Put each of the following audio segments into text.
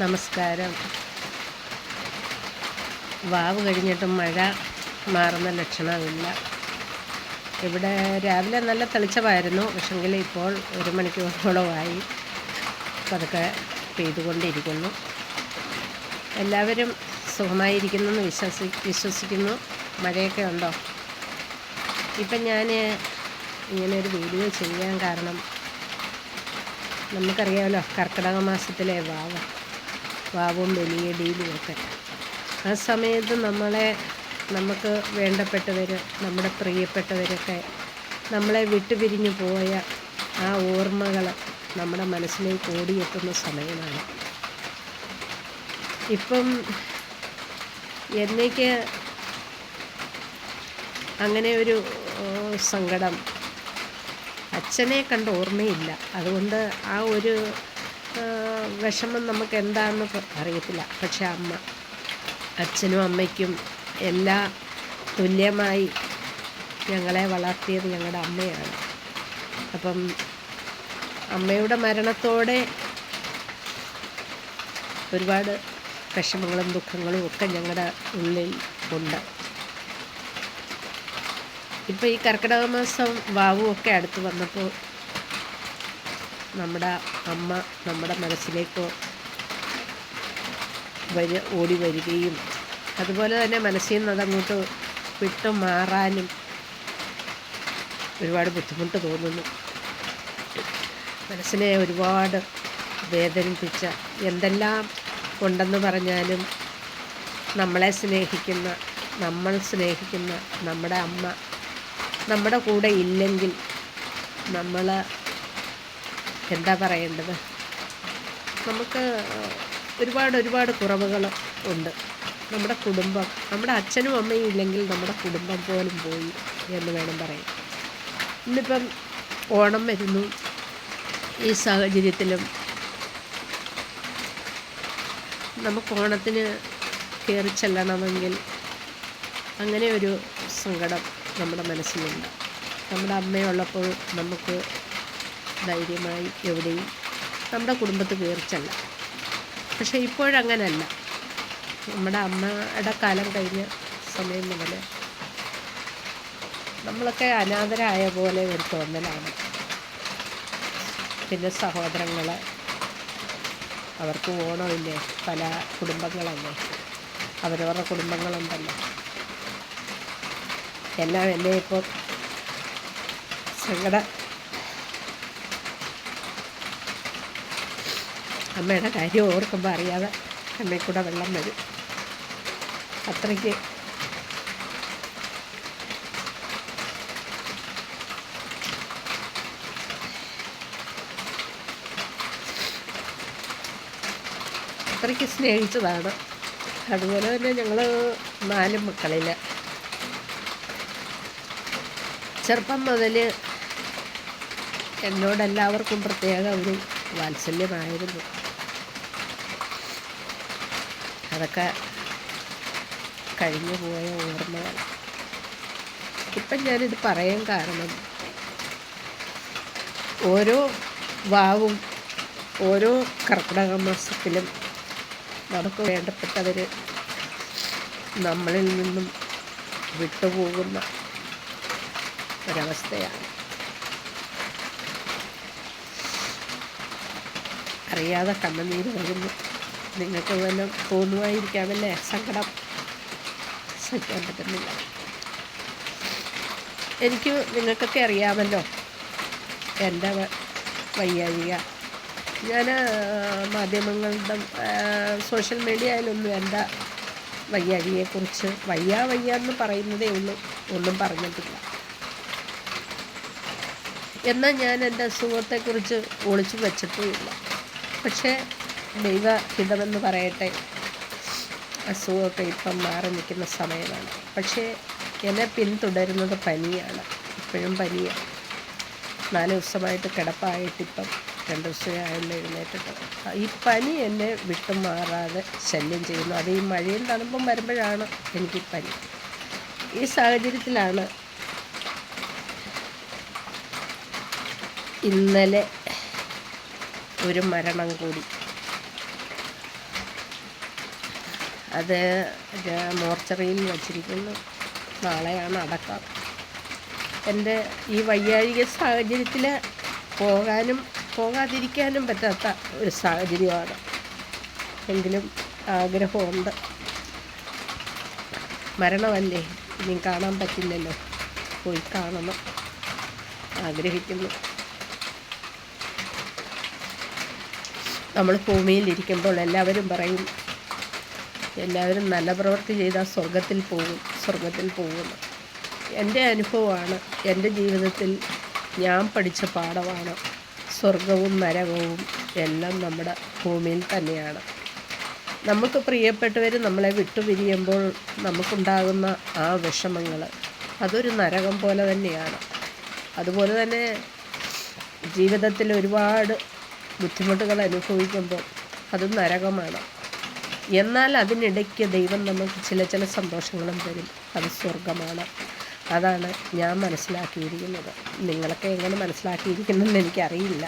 നമസ്കാരം. വാവ് കഴിഞ്ഞിട്ടും മഴ മാറുന്ന ലക്ഷണമില്ല. ഇവിടെ രാവിലെ നല്ല തെളിച്ചമായിരുന്നു, പക്ഷെങ്കിൽ ഇപ്പോൾ 1 മണിക്കൂറോളമായി പതുക്കെ പെയ്തുകൊണ്ടിരിക്കുന്നു. എല്ലാവരും സുഖമായിരിക്കുന്നെന്ന് വിശ്വസിക്കുന്നു. മഴയൊക്കെ ഉണ്ടോ? ഇപ്പം ഞാൻ ഇങ്ങനൊരു വീഡിയോ ചെയ്യാൻ കാരണം, നമുക്കറിയാമല്ലോ കർക്കിടക മാസത്തിലെ വാവും ബലിയടിയിലും ഒക്കെ ആ സമയത്ത് നമുക്ക് വേണ്ടപ്പെട്ടവർ, നമ്മുടെ പ്രിയപ്പെട്ടവരൊക്കെ നമ്മളെ വിട്ടുപിരിഞ്ഞു പോയ ആ ഓർമ്മകൾ നമ്മുടെ മനസ്സിലേക്ക് ഓടിയെത്തുന്ന സമയമാണ്. ഇപ്പം എന്നേക്ക് അങ്ങനെ ഒരു സങ്കടം അച്ഛനെ കണ്ട ഓർമ്മയില്ല. അതുകൊണ്ട് ആ ഒരു വിഷമം നമുക്ക് എന്താണെന്ന് അറിയത്തില്ല. പക്ഷെ അച്ഛനും അമ്മയ്ക്കും എല്ലാ തുല്യമായി ഞങ്ങളെ വളർത്തിയത് ഞങ്ങളുടെ അമ്മയാണ്. അപ്പം അമ്മയുടെ മരണത്തോടെ ഒരുപാട് വിഷമങ്ങളും ദുഃഖങ്ങളും ഒക്കെ ഞങ്ങളുടെ ഉള്ളിൽ ഉണ്ട്. ഇപ്പോൾ ഈ കർക്കിടക മാസം വാവും ഒക്കെ അടുത്ത് വന്നപ്പോൾ നമ്മുടെ അമ്മ നമ്മുടെ മനസ്സിലേക്ക് ഓടി വരികയും അതുപോലെ തന്നെ മനസ്സിൽ നിന്ന് അതങ്ങോട്ട് വിട്ടു മാറാനും ഒരുപാട് ബുദ്ധിമുട്ട് തോന്നുന്നു. മനസ്സിനെ ഒരുപാട് വേദനിപ്പിച്ച, എന്തെല്ലാം ഉണ്ടെന്ന് പറഞ്ഞാലും നമ്മൾ സ്നേഹിക്കുന്ന നമ്മുടെ അമ്മ നമ്മുടെ കൂടെ ഇല്ലെങ്കിൽ നമ്മൾ എന്താ പറയേണ്ടത്? നമുക്ക് ഒരുപാട് കുറവുകൾ ഉണ്ട്. നമ്മുടെ കുടുംബം, നമ്മുടെ അച്ഛനും അമ്മയും ഇല്ലെങ്കിൽ നമ്മുടെ കുടുംബം പോലും പോയി എന്ന് വേണം പറയാൻ. ഇന്നിപ്പം ഓണം വരുന്നു. ഈ സാഹചര്യത്തിലും നമുക്ക് ഓണത്തിന് കയറി ചെല്ലണമെങ്കിൽ അങ്ങനെ ഒരു സങ്കടം നമ്മുടെ മനസ്സിലുണ്ട്. നമ്മുടെ അമ്മയുള്ളപ്പോൾ നമുക്ക് ധൈര്യമായി എവിടെയും നമ്മുടെ കുടുംബത്തിൽ കയറി ചെല്ലാം. പക്ഷേ ഇപ്പോഴങ്ങനല്ല. നമ്മുടെ അമ്മയുടെ കാലം കഴിഞ്ഞ സമയം മുതൽ നമ്മളൊക്കെ അനാഥരായ പോലെ ഒരു തോന്നലാണ്. പിന്നെ സഹോദരങ്ങൾ, അവർക്ക് ഓണമില്ലേ, പല കുടുംബങ്ങളല്ലേ, അവരവരുടെ കുടുംബങ്ങളുണ്ടല്ലോ. എല്ലാം എന്നെ ഇപ്പോൾ അമ്മയുടെ കാര്യം ഓർക്കുമ്പോൾ അറിയാതെ കണ്ണിൽ കൂടെ വെള്ളം വരും. അത്രയ്ക്ക് സ്നേഹിച്ചതാണ്. അതുപോലെ തന്നെ ഞങ്ങൾ 4 മക്കളിൽ ചെറുപ്പം മുതൽ എന്നോടെല്ലാവർക്കും പ്രത്യേക ഒരു വാത്സല്യമായിരുന്നു. അതൊക്കെ കഴിഞ്ഞു പോയ ഓർമ്മകൾ. ഇപ്പം ഞാനിത് പറയാൻ കാരണം, ഓരോ വാവും ഓരോ കർക്കിടക മാസത്തിലും നമുക്ക് വേണ്ടപ്പെട്ടവർ നമ്മളിൽ നിന്നും വിട്ടുപോകുന്ന ഒരവസ്ഥയാണ്. അറിയാതെ കണ്ണുനീര് വരുന്നു. നിങ്ങൾക്ക് വല്ലതും തോന്നുമായിരിക്കാമല്ലേ? സങ്കടം സഹിക്കാൻ പറ്റുന്നില്ല. എനിക്ക് നിങ്ങൾക്കൊക്കെ അറിയാമല്ലോ എൻ്റെ വയ്യാഴിക. ഞാൻ മാധ്യമങ്ങളുടെ സോഷ്യൽ മീഡിയയിലൊന്നും എൻ്റെ വയ്യാഴികയെക്കുറിച്ച് വയ്യാന്ന് പറയുന്നതേ ഉള്ളൂ, ഒന്നും പറഞ്ഞിട്ടില്ല. എന്നാൽ ഞാൻ എൻ്റെ അസുഖത്തെക്കുറിച്ച് ഒളിച്ചു വച്ചിട്ടുമില്ല. പക്ഷേ ദൈവഹിതമെന്ന് പറയട്ടെ, അസുഖമൊക്കെ ഇപ്പം മാറി നിൽക്കുന്ന സമയമാണ്. പക്ഷേ എന്നെ പിന്തുടരുന്നത് പനിയാണ്. ഇപ്പോഴും പനിയാണ്. 4 ദിവസമായിട്ട് കിടപ്പായിട്ടിപ്പം 2 ദിവസമായുള്ള എഴുന്നേറ്റിട്ട് ഈ പനി എന്നെ വിട്ടുമാറാതെ ശല്യം ചെയ്യുന്നു. അത് ഈ മഴയും തണുപ്പും വരുമ്പോഴാണ് എനിക്ക് പനി. ഈ സാഹചര്യത്തിലാണ് ഇന്നലെ ഒരു മരണം കൂടി അത് മോർച്ചറിയിൽ വച്ചിരിക്കുന്നു. നാളെയാണ് അടക്കം. എൻ്റെ ഈ വയ്യാഴിക സാഹചര്യത്തിൽ പോകാനും പോകാതിരിക്കാനും പറ്റാത്ത ഒരു സാഹചര്യമാണ്. എങ്കിലും ആഗ്രഹമുണ്ട്. മരണമല്ലേ, ഇനിയും കാണാൻ പറ്റില്ലല്ലോ. പോയി കാണണം, ആഗ്രഹിക്കുന്നു. നമ്മൾ ഭൂമിയിലിരിക്കുമ്പോൾ എല്ലാവരും പറയും, എല്ലാവരും നല്ല പ്രവൃത്തി ചെയ്താൽ സ്വർഗത്തിൽ പോകുന്നു. എൻ്റെ അനുഭവമാണ്, എൻ്റെ ജീവിതത്തിൽ ഞാൻ പഠിച്ച പാഠമാണ്. സ്വർഗവും നരകവും എല്ലാം നമ്മുടെ ഭൂമിയിൽ തന്നെയാണ്. നമുക്ക് പ്രിയപ്പെട്ടവർ നമ്മളെ വിട്ടുപിരിയുമ്പോൾ നമുക്കുണ്ടാകുന്ന ആ വിഷമങ്ങൾ, അതൊരു നരകം പോലെ തന്നെയാണ്. അതുപോലെ തന്നെ ജീവിതത്തിൽ ഒരുപാട് ബുദ്ധിമുട്ടുകൾ അനുഭവിക്കുമ്പോൾ അത് നരകമാണ്. എന്നാൽ അതിനിടയ്ക്ക് ദൈവം നമുക്ക് ചില സന്തോഷങ്ങളും തരും. അത് സ്വർഗമാണ്. അതാണ് ഞാൻ മനസ്സിലാക്കിയിരിക്കുന്നത്. നിങ്ങളൊക്കെ എങ്ങനെ മനസ്സിലാക്കിയിരിക്കുന്നെന്ന് എനിക്കറിയില്ല.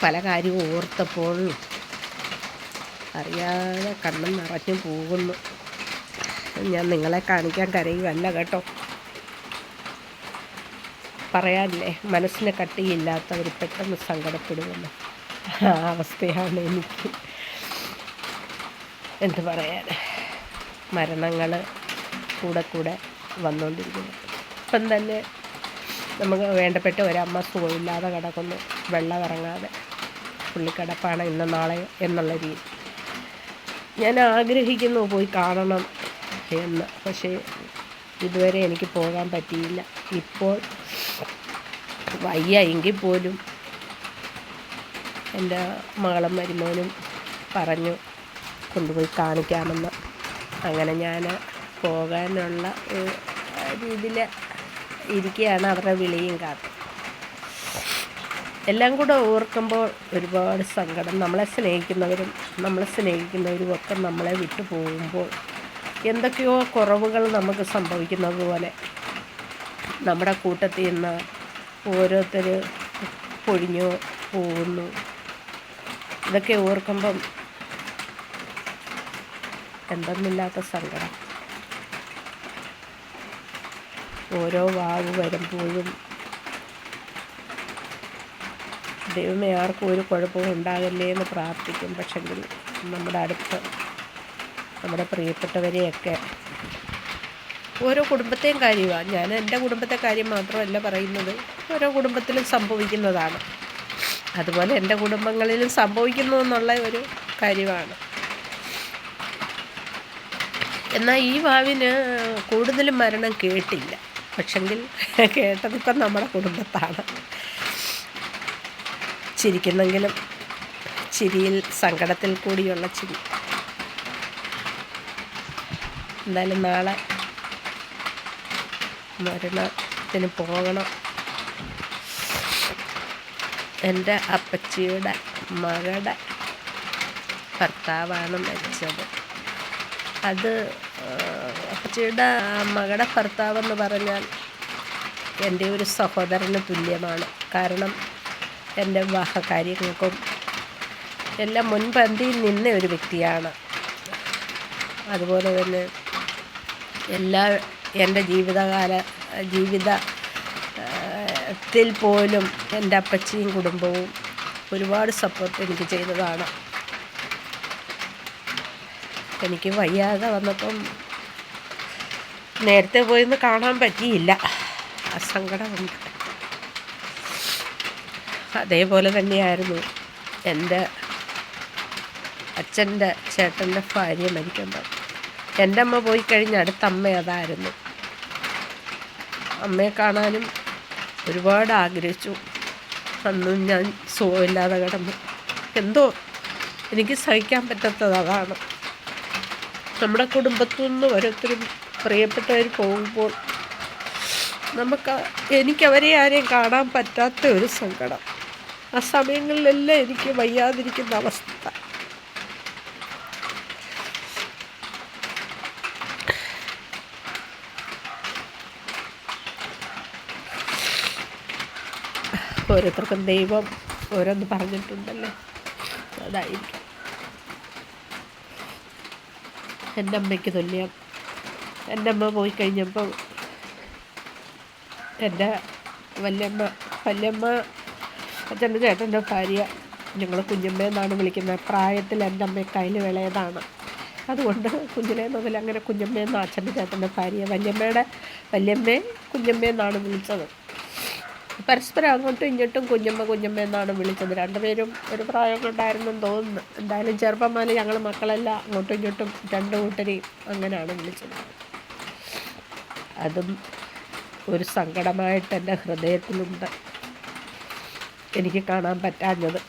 പല കാര്യവും ഓർത്തപ്പോൾ അറിയാതെ കണ്ണും നിറഞ്ഞു പോകുന്നു. ഞാൻ നിങ്ങളെ കാണിക്കാൻ കരയുമല്ല കേട്ടോ. പറയാനില്ലേ, മനസ്സിന് കട്ടിയില്ലാത്തവർ പെട്ടെന്ന് സങ്കടപ്പെടുമെന്ന്. ആ അവസ്ഥയാണ് എനിക്ക്. എന്ത് പറയാൻ, മരണങ്ങൾ കൂടെ വന്നുകൊണ്ടിരിക്കുന്നു. ഇപ്പം തന്നെ നമുക്ക് വേണ്ടപ്പെട്ട ഒരമ്മ സുഖമില്ലാതെ കിടക്കുന്നു, വെള്ളം ഇറങ്ങാതെ. പുള്ളിക്കിടപ്പാണ് ഇന്ന് നാളെ എന്നുള്ള രീതി. ഞാൻ ആഗ്രഹിക്കുന്നു പോയി കാണണം എന്ന്. പക്ഷേ ഇതുവരെ എനിക്ക് പോകാൻ പറ്റിയില്ല. ഇപ്പോൾ വയ്യ എങ്കിൽ പോലും എൻ്റെ മകളും മരുമോനും പറഞ്ഞു കൊണ്ടുപോയി കാണിക്കാമെന്ന്. അങ്ങനെ ഞാൻ പോകാനുള്ള രീതിയിൽ ഇരിക്കുകയാണ്, അവരുടെ വിളിയും കാത്ത്. എല്ലാം കൂടെ ഓർക്കുമ്പോൾ ഒരുപാട് സങ്കടം. നമ്മളെ സ്നേഹിക്കുന്നവരും ഒക്കെ നമ്മളെ വിട്ടു പോകുമ്പോൾ എന്തൊക്കെയോ കുറവുകൾ നമുക്ക് സംഭവിക്കുന്നത് പോലെ നമ്മുടെ കൂട്ടത്തിൽ നിന്ന് ഓരോരുത്തർ പൊഴിഞ്ഞു പോകുന്നു. ഇതൊക്കെ ഓർക്കുമ്പം എന്തെന്നില്ലാത്ത സങ്കടം. ഓരോ വാവ് വരുമ്പോഴും ദൈവമേ ആർക്കും ഒരു കുഴപ്പവും ഉണ്ടാകല്ലേ എന്ന് പ്രാർത്ഥിക്കും. പക്ഷെങ്കിൽ നമ്മുടെ അടുത്ത് നമ്മുടെ പ്രിയപ്പെട്ടവരെയൊക്കെ ഓരോ കുടുംബത്തെയും കാര്യമാണ്. ഞാൻ എൻ്റെ കുടുംബത്തെ കാര്യം മാത്രമല്ല പറയുന്നത്, ഓരോ കുടുംബത്തിലും സംഭവിക്കുന്നതാണ്. അതുപോലെ എൻ്റെ കുടുംബങ്ങളിലും സംഭവിക്കുന്നു എന്നുള്ള ഒരു കാര്യമാണ്. എന്നാൽ ഈ വാവിന് കൂടുതലും മരണം കേട്ടില്ല. പക്ഷെങ്കിൽ കേട്ടതിപ്പം നമ്മുടെ കുടുംബത്താണ്. ചിരിക്കുന്നെങ്കിലും ചിരിയിൽ സങ്കടത്തിൽ കൂടിയുള്ള ചിരി. എന്തായാലും നാളെ മരണത്തിന് പോകണം. എൻ്റെ അപ്പച്ചിയുടെ മകളുടെ ഭർത്താവാണ് മരിച്ചത്. അത് അപ്പച്ചിയുടെ മകളുടെ ഭർത്താവെന്ന് പറഞ്ഞാൽ എൻ്റെ ഒരു സഹോദരന് തുല്യമാണ്. കാരണം എൻ്റെ വിവാഹ കാര്യങ്ങൾക്കും എല്ലാം മുൻപന്തിയിൽ നിന്ന ഒരു വ്യക്തിയാണ്. അതുപോലെ തന്നെ എൻ്റെ ജീവിതത്തിൽ പോലും എൻ്റെ അപ്പച്ചിയും കുടുംബവും ഒരുപാട് സപ്പോർട്ട് എനിക്ക് ചെയ്തതാണ്. എനിക്ക് വയ്യാതെ വന്നപ്പം നേരത്തെ പോയിന്ന് കാണാൻ പറ്റിയില്ല. ആ സങ്കടമുണ്ട്. അതേപോലെ തന്നെയായിരുന്നു എൻ്റെ അച്ഛൻ്റെ ചേട്ടൻ്റെ ഭാര്യ മരിക്കുമ്പോൾ. എൻ്റെ അമ്മ പോയി കഴിഞ്ഞ അടുത്ത അമ്മ അതായിരുന്നു. അമ്മയെ കാണാനും ഒരുപാട് ആഗ്രഹിച്ചു. അന്നും ഞാൻ സുഖമില്ലാതെ കിടന്നു. എന്തോ എനിക്ക് സഹിക്കാൻ പറ്റാത്തത് അതാണ്. നമ്മുടെ കുടുംബത്തിൽ നിന്ന് ഓരോരുത്തരും പ്രിയപ്പെട്ടവർ പോകുമ്പോൾ എനിക്കവരെ ആരെയും കാണാൻ പറ്റാത്ത ഒരു സങ്കടം. ആ സമയങ്ങളിലെല്ലാം എനിക്ക് വയ്യാതിരിക്കുന്ന അവസ്ഥ. ഓരോരുത്തർക്കും ദൈവം ഓരോന്ന് പറഞ്ഞിട്ടുണ്ടല്ലോ, അതായിരിക്കും. എൻ്റെ അമ്മയ്ക്ക് തുല്യം. എൻ്റെ അമ്മ പോയി കഴിഞ്ഞപ്പോൾ എൻ്റെ വല്യമ്മ അച്ഛൻ്റെ ചേട്ടൻ്റെ ഭാര്യ, ഞങ്ങൾ കുഞ്ഞമ്മയെന്നാണ് വിളിക്കുന്നത്. പ്രായത്തിൽ എൻ്റെ അമ്മയെക്കായിൽ വിളയതാണ്. അതുകൊണ്ട് കുഞ്ഞിലേ മുതൽ അങ്ങനെ കുഞ്ഞമ്മയെന്ന് അച്ഛൻ്റെ ചേട്ടൻ്റെ ഭാര്യ വല്യമ്മയെ കുഞ്ഞമ്മയെന്നാണ് വിളിച്ചത്. പരസ്പരം അങ്ങോട്ടും ഇങ്ങോട്ടും കുഞ്ഞമ്മയെന്നാണ് വിളിച്ചത്. രണ്ടുപേരും ഒരു പ്രായം കൊണ്ടായിരുന്നെന്ന് തോന്നുന്നു. എന്തായാലും ചെറുപ്പം മുതൽ ഞങ്ങൾ മക്കളെല്ലാം അങ്ങോട്ടും ഇങ്ങോട്ടും രണ്ട് കൂട്ടരെയും അങ്ങനെയാണ് വിളിച്ചത്. അതും ഒരു സങ്കടമായിട്ട് എൻ്റെ ഹൃദയത്തിലുണ്ട്, എനിക്ക് കാണാൻ പറ്റാഞ്ഞത്.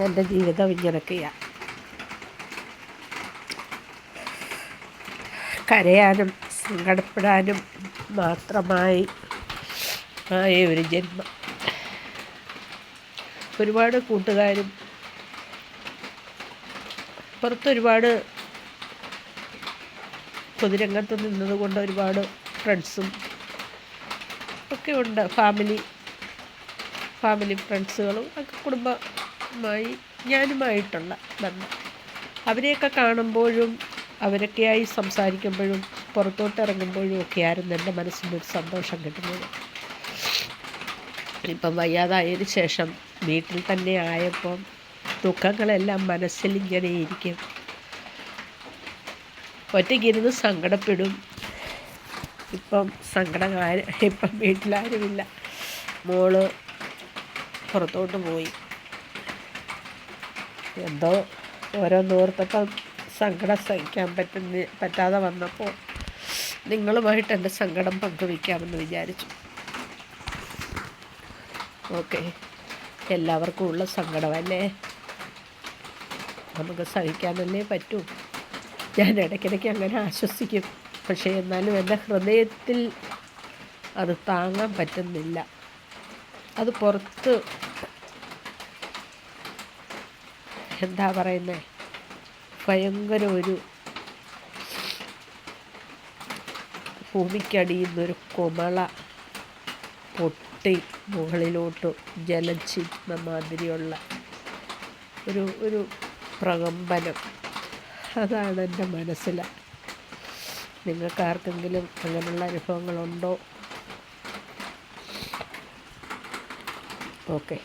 എൻ്റെ ജീവിതം ഇങ്ങനെയൊക്കെയാണ്. കരയാനും സങ്കടപ്പെടാനും മാത്രമായി ആയ ഒരു ജന്മം. ഒരുപാട് കൂട്ടുകാരും പുറത്തൊരുപാട് പൊതുരംഗത്ത് നിന്നതുകൊണ്ട് ഒരുപാട് ഫ്രണ്ട്സും ഒക്കെ ഉണ്ട്. ഫാമിലി ഫ്രണ്ട്സുകളും ഒക്കെ കുടുംബമായി ഞാനുമായിട്ടുള്ള ബന്ധം. അവരെയൊക്കെ കാണുമ്പോഴും അവരൊക്കെയായി സംസാരിക്കുമ്പോഴും പുറത്തോട്ടിറങ്ങുമ്പോഴും ഒക്കെയായിരുന്നു എൻ്റെ മനസ്സിനൊരു സന്തോഷം കിട്ടുന്നത്. ഇപ്പം വയ്യാതായതിനു ശേഷം വീട്ടിൽ തന്നെ ആയപ്പം ദുഃഖങ്ങളെല്ലാം മനസ്സിലിങ്ങനെ ഇരിക്കും. ഒറ്റയ്ക്കിരുന്ന് സങ്കടപ്പെടും. ഇപ്പം വീട്ടിലാരുമില്ല. മോള് പുറത്തോട്ട് പോയി. എന്തോ ഓരോന്നോർത്തപ്പം സങ്കടം സഹിക്കാൻ പറ്റാതെ വന്നപ്പോൾ നിങ്ങളുമായിട്ട് എൻ്റെ സങ്കടം പങ്കുവയ്ക്കാമെന്ന് വിചാരിച്ചു. ഓക്കെ, എല്ലാവർക്കും ഉള്ള സങ്കടമല്ലേ, നമുക്ക് സഹിക്കാനല്ലേ പറ്റൂ. ഞാൻ ഇടയ്ക്കിടയ്ക്ക് അങ്ങനെ ആശ്വസിക്കും. പക്ഷേ എന്നാലും എൻ്റെ ഹൃദയത്തിൽ അത് താങ്ങാൻ പറ്റുന്നില്ല. അത് പുറത്ത് എന്താ പറയുന്നത്, ഭയങ്കര ഒരു ഭൂമിക്കടിയിൽ നിന്നൊരു കുമള പൊട്ടി മുകളിലോട്ട് ജലം ചിന്ന മാതിരിയുള്ള ഒരു പ്രകമ്പനം. അതാണ് എൻ്റെ മനസ്സിൽ. നിങ്ങൾക്കാർക്കെങ്കിലും അങ്ങനെയുള്ള അനുഭവങ്ങളുണ്ടോ? ഓക്കെ.